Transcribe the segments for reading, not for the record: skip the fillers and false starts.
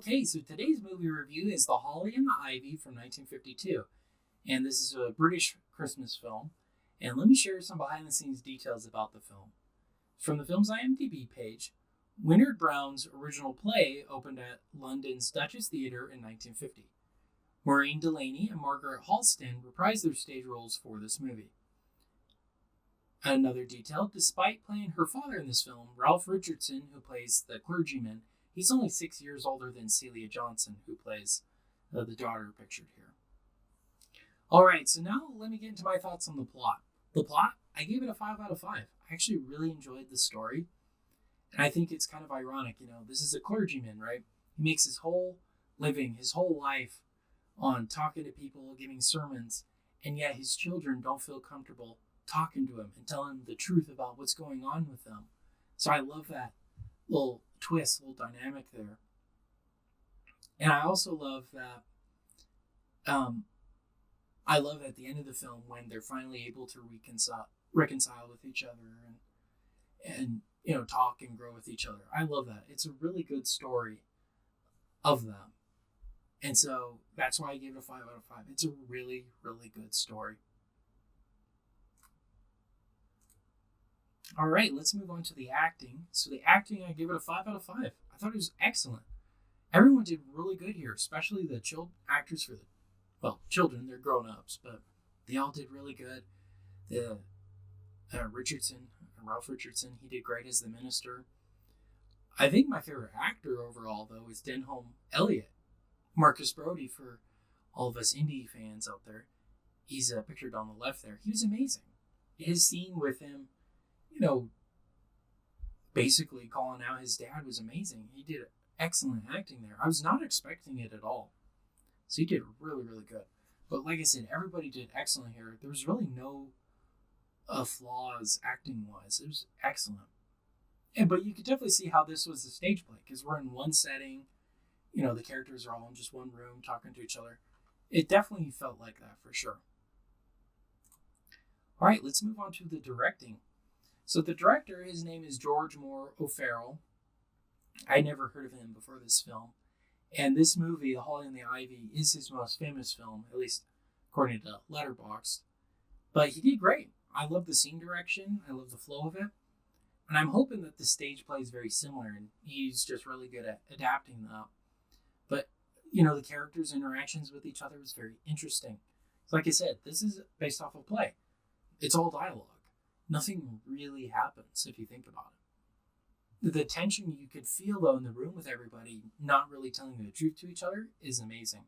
Okay, so today's movie review is The Holly and the Ivy from 1952. And this is a British Christmas film. And let me share some behind the scenes details about the film. From the film's IMDb page, Winard Brown's original play opened at London's Duchess Theatre in 1950. Maureen Delaney and Margaret Halston reprised their stage roles for this movie. Another detail, despite playing her father in this film, Ralph Richardson, who plays the clergyman, he's only 6 years older than Celia Johnson, who plays the daughter pictured here. Alright, so now let me get into my thoughts on the plot. The plot, I gave it a 5 out of 5. I actually really enjoyed the story. And I think it's kind of ironic, this is a clergyman, right? He makes his whole living, his whole life on talking to people, giving sermons, and yet his children don't feel comfortable talking to him and telling him the truth about what's going on with them. So I love that little twist, little dynamic there. And I also love that I love at the end of the film when they're finally able to reconcile with each other and talk and grow with each other. I love that. It's a really good story of them. And so that's why I gave it a 5 out of 5. It's a really, really good story. All right, let's move on to the acting. So the acting, I gave it a 5 out of 5. I thought it was excellent. Everyone did really good here, especially the actors for children, they're grown-ups, but they all did really good. The Ralph Richardson, he did great as the minister. I think my favorite actor overall, though, is Denholm Elliott. Marcus Brody, for all of us indie fans out there. He's pictured on the left there. He was amazing. His scene with him, basically calling out his dad was amazing. He did excellent acting there. I was not expecting it at all. So he did really, really good. But like I said, everybody did excellent here. There was really no flaws acting-wise. It was excellent. But you could definitely see how this was a stage play, because we're in one setting. The characters are all in just one room talking to each other. It definitely felt like that for sure. All right, let's move on to the directing. So the director, his name is George Moore O'Farrell. I never heard of him before this film. And this movie, The Holly and the Ivy, is his most famous film, at least according to Letterboxd. But he did great. I love the scene direction. I love the flow of it. And I'm hoping that the stage play is very similar, and he's just really good at adapting that. But, the characters' interactions with each other was very interesting. Like I said, this is based off a play. It's all dialogue. Nothing really happens if you think about it. The tension you could feel, though, in the room with everybody not really telling the truth to each other is amazing.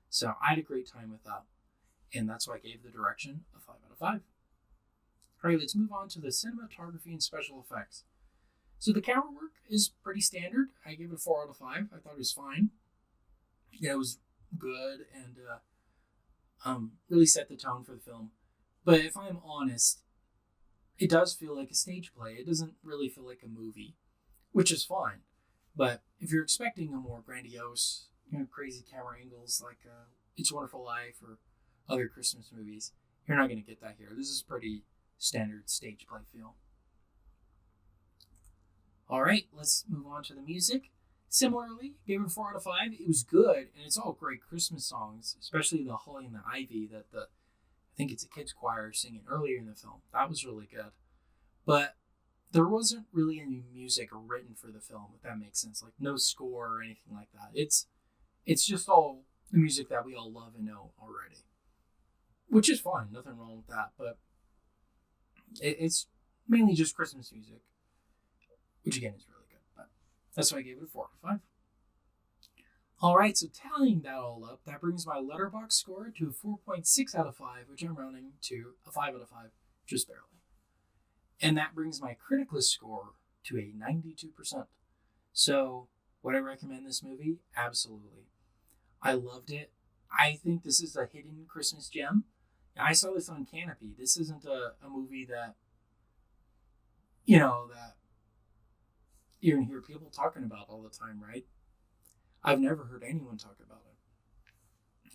So I had a great time with that. And that's why I gave the direction a 5 out of 5. All right, let's move on to the cinematography and special effects. So the camera work is pretty standard. I gave it a 4 out of 5. I thought it was fine. It was good and really set the tone for the film. But if I'm honest, it does feel like a stage play. It doesn't really feel like a movie, which is fine. But if you're expecting a more grandiose, crazy camera angles like It's a Wonderful Life or other Christmas movies, you're not going to get that here. This is pretty standard stage play feel. All right, let's move on to the music. Similarly, gave it a 4 out of 5. It was good, and it's all great Christmas songs, especially The Holly and the Ivy that I think it's a kids choir singing earlier in the film. That was really good. But there wasn't really any music written for the film, if that makes sense. Like no score or anything like that. It's just all the music that we all love and know already. Which is fine, nothing wrong with that. But it's mainly just Christmas music, which again is really good. But that's why I gave it a 4 out of 5. All right, so tallying that all up, that brings my Letterboxd score to a 4.6 out of 5, which I'm rounding to a 5 out of 5, just barely. And that brings my Criticlist score to a 92%. So, would I recommend this movie? Absolutely. I loved it. I think this is a hidden Christmas gem. I saw this on Canopy. This isn't a movie that, that you're going to hear people talking about all the time, right? I've never heard anyone talk about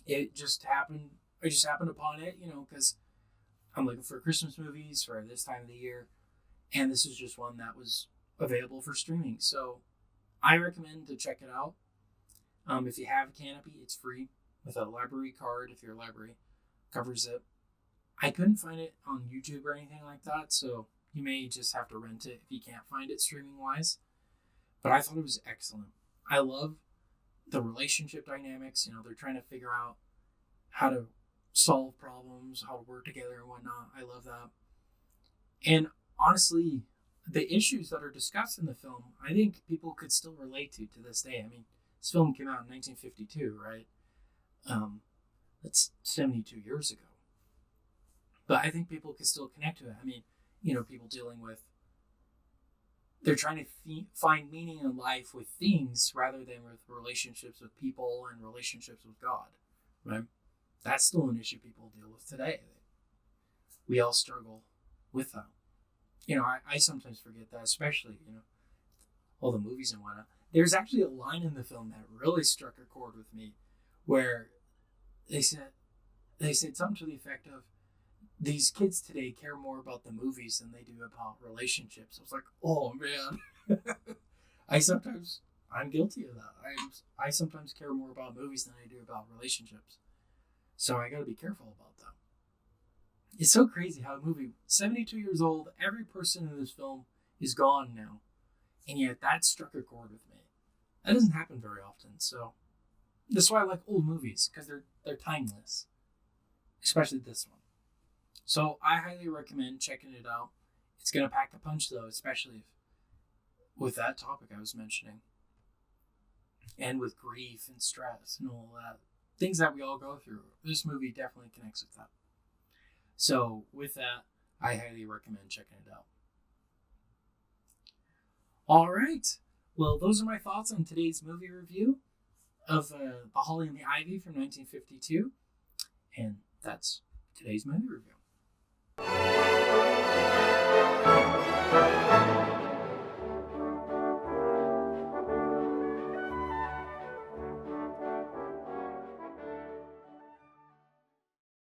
it. I just happened upon it, because I'm looking for Christmas movies for this time of the year. And this is just one that was available for streaming. So I recommend to check it out. If you have a Canopy, it's free with a library card if your library covers it. I couldn't find it on YouTube or anything like that, so you may just have to rent it if you can't find it streaming wise. But I thought it was excellent. I love the relationship dynamics. You know, they're trying to figure out how to solve problems, how to work together and whatnot. I love that. And honestly, the issues that are discussed in the film, I think people could still relate to this day. I mean, this film came out in 1952, right? That's 72 years ago. But I think people could still connect to it. I mean, you know, people dealing with, they're trying to find meaning in life with things rather than with relationships with people and relationships with God, right? That's still an issue people deal with today. We all struggle with that. You know, I sometimes forget that, especially, you know, all the movies and whatnot. There's actually a line in the film that really struck a chord with me where they said something to the effect of, these kids today care more about the movies than they do about relationships. I was like, oh man. I'm guilty of that. I sometimes care more about movies than I do about relationships. So I gotta be careful about that. It's so crazy how a movie, 72 years old, every person in this film is gone now. And yet that struck a chord with me. That doesn't happen very often. So that's why I like old movies, because they're timeless. Especially this one. So I highly recommend checking it out. It's going to pack a punch though, especially with that topic I was mentioning. And with grief and stress and all that. Things that we all go through. This movie definitely connects with that. So with that, I highly recommend checking it out. All right. Well, those are my thoughts on today's movie review of The Holly and the Ivy from 1952. And that's today's movie review.